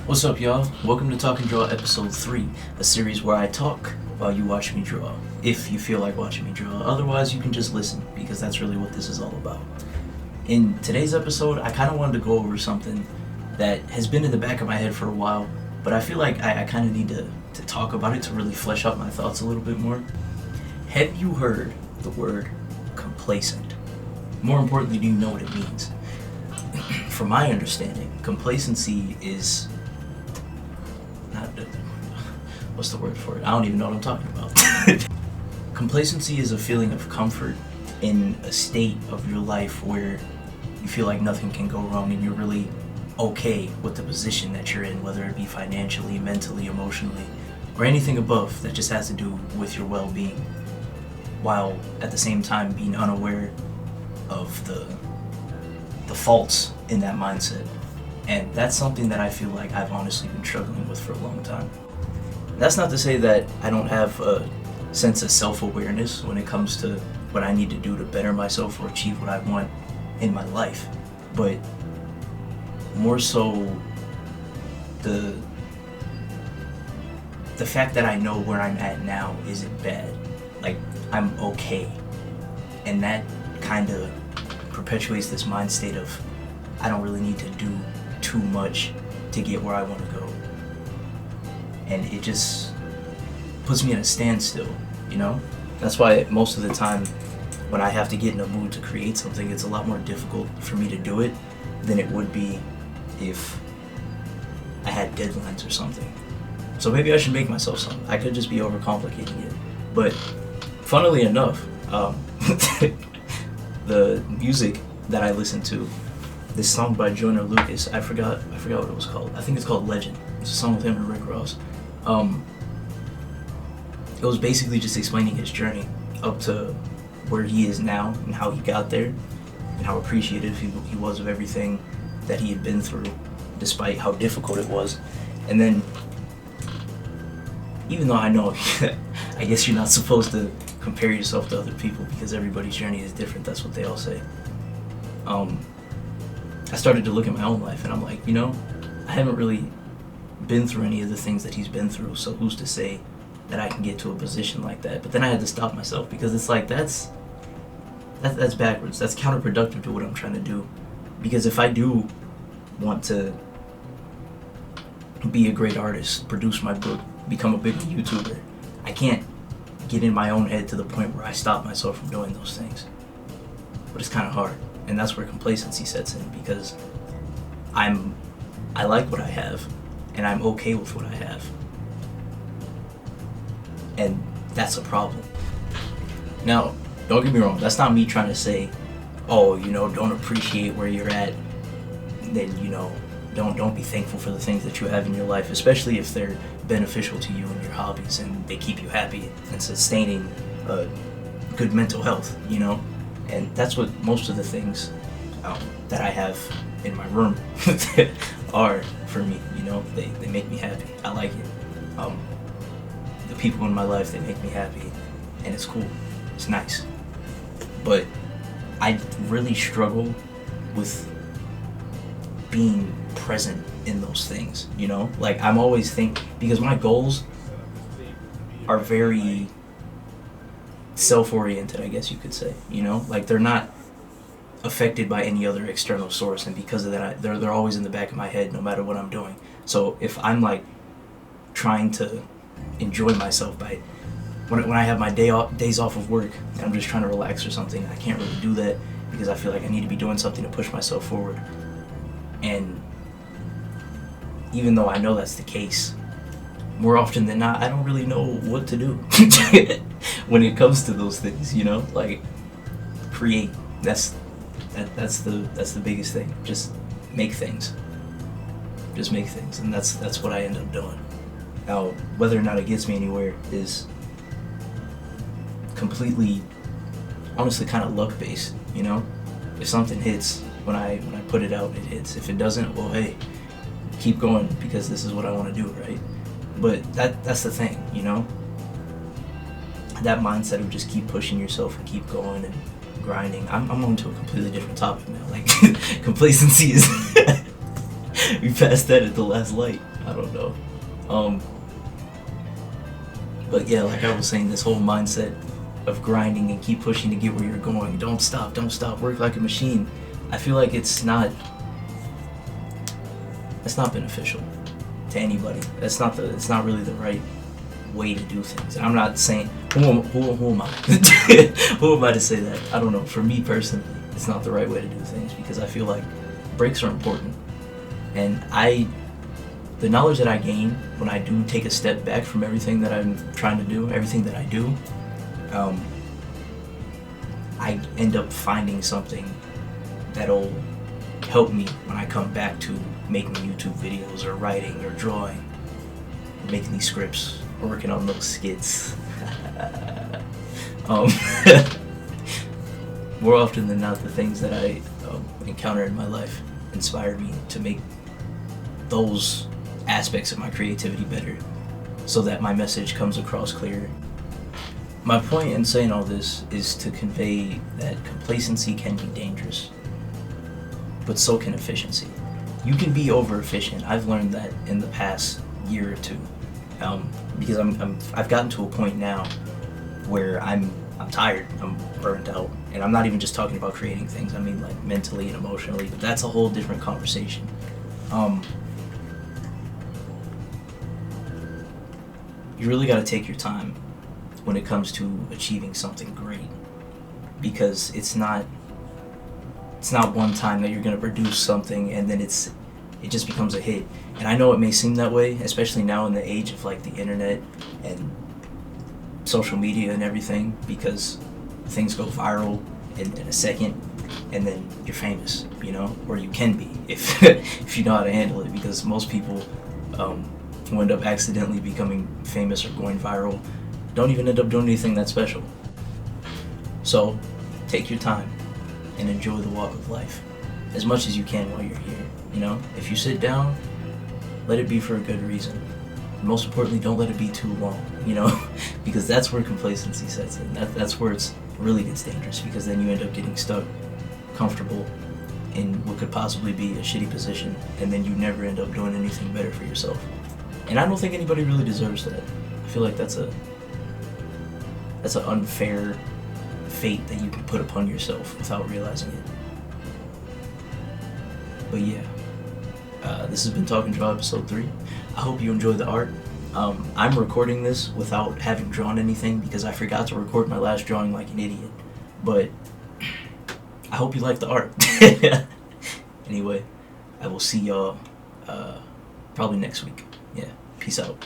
What's up, y'all? Welcome to Talk and Draw Episode 3, a series where I talk while you watch me draw, if you feel like watching me draw. Otherwise, you can just listen, because that's really what this is all about. In today's episode, I kind of wanted to go over something that has been in the back of my head for a while, but I feel like I kind of need to talk about it to really flesh out my thoughts a little bit more. Have you heard the word complacent? More importantly, do you know what it means? From my understanding, complacency is not, what's the word for it? I don't even know what I'm talking about. Complacency is a feeling of comfort in a state of your life where you feel like nothing can go wrong and you're really okay with the position that you're in, whether it be financially, mentally, emotionally, or anything above that just has to do with your well-being, while at the same time being unaware of the faults in that mindset. And that's something that I feel like I've honestly been struggling with for a long time. That's not to say that I don't have a sense of self-awareness when it comes to what I need to do to better myself or achieve what I want in my life, but more so the fact that I know where I'm at now isn't bad. Like, I'm okay. And that kind of perpetuates this mind state of I don't really need to do too much to get where I want to go. And it just puts me in a standstill, you know? That's why most of the time when I have to get in a mood to create something, it's a lot more difficult for me to do it than it would be if I had deadlines or something. So maybe I should make myself some. I could just be overcomplicating it. But funnily enough, the music that I listen to, this song by Joyner Lucas, I forgot what it was called. I think it's called Legend. It's a song with him and Rick Ross. It was basically just explaining his journey up to where he is now and how he got there and how appreciative he was of everything that he had been through, despite how difficult it was. And then, even though I know, I guess you're not supposed to compare yourself to other people because everybody's journey is different, that's what they all say. I started to look at my own life and I'm like, you know, I haven't really been through any of the things that he's been through, so who's to say that I can get to a position like that? But then I had to stop myself because it's like, that's backwards. That's counterproductive to what I'm trying to do. Because if I do want to be a great artist, produce my book, become a big YouTuber, I can't get in my own head to the point where I stop myself from doing those things. But it's kind of hard, and that's where complacency sets in, because I like what I have, and I'm okay with what I have, and that's a problem. Now, don't get me wrong, that's not me trying to say, oh, you know, don't appreciate where you're at, then, you know, don't be thankful for the things that you have in your life, especially if they're beneficial to you and your hobbies and they keep you happy and sustaining good mental health, you know? And that's what most of the things that I have in my room are for me, you know? They make me happy. I like it. The people in my life, they make me happy, and it's cool. It's nice. But I really struggle with being present in those things, you know? Like, I'm always because my goals are very self-oriented, I guess you could say, you know? Like, they're not affected by any other external source, and because of that, they're always in the back of my head no matter what I'm doing. So if I'm like trying to enjoy myself by when I have my days off of work and I'm just trying to relax or something, I can't really do that because I feel like I need to be doing something to push myself forward. And even though I know that's the case, more often than not, I don't really know what to do when it comes to those things, you know? Like, create. That's the biggest thing. Just make things. Just make things, and that's what I end up doing. Now, whether or not it gets me anywhere is completely, honestly, kind of luck-based, you know? If something hits, when I put it out, it hits. If it doesn't, well, hey, keep going, because this is what I want to do, right? But that's the thing, you know? That mindset of just keep pushing yourself and keep going and grinding. I'm on to a completely different topic now. Like, complacency is we passed that at the last light. I don't know. But yeah, like I was saying, this whole mindset of grinding and keep pushing to get where you're going. Don't stop, work like a machine. I feel like it's not beneficial to anybody. It's not really the right way to do things. And I'm not saying who am I? Who am I to say that? I don't know. For me personally, it's not the right way to do things because I feel like breaks are important. And the knowledge that I gain when I do take a step back from everything that I'm trying to do, everything that I do, I end up finding something that'll help me when I come back to making YouTube videos or writing or drawing or making these scripts or working on those skits. More often than not, the things that I encounter in my life inspire me to make those aspects of my creativity better so that my message comes across clearer. My point in saying all this is to convey that complacency can be dangerous, but so can efficiency. You can be over efficient. I've learned that in the past year or two, because I've gotten to a point now where I'm tired, I'm burnt out, and I'm not even just talking about creating things. I mean like mentally and emotionally, but that's a whole different conversation. You really got to take your time when it comes to achieving something great, because it's not one time that you're going to produce something and then it just becomes a hit. And I know it may seem that way, especially now in the age of like the internet and social media and everything, because things go viral in a second and then you're famous, you know, or you can be if if you know how to handle it, because most people who end up accidentally becoming famous or going viral don't even end up doing anything that special. So take your time and enjoy the walk of life as much as you can while you're here. You know, if you sit down, let it be for a good reason. And most importantly, don't let it be too long, you know, because that's where complacency sets in. That's where it really gets dangerous, because then you end up getting stuck, comfortable in what could possibly be a shitty position, and then you never end up doing anything better for yourself. And I don't think anybody really deserves that. I feel like that's an unfair fate that you can put upon yourself without realizing it. But yeah, this has been Talk and Draw episode 3. I hope you enjoy the art. I'm recording this without having drawn anything because I forgot to record my last drawing like an idiot. But I hope you like the art. Anyway, I will see y'all probably next week. Yeah, peace out.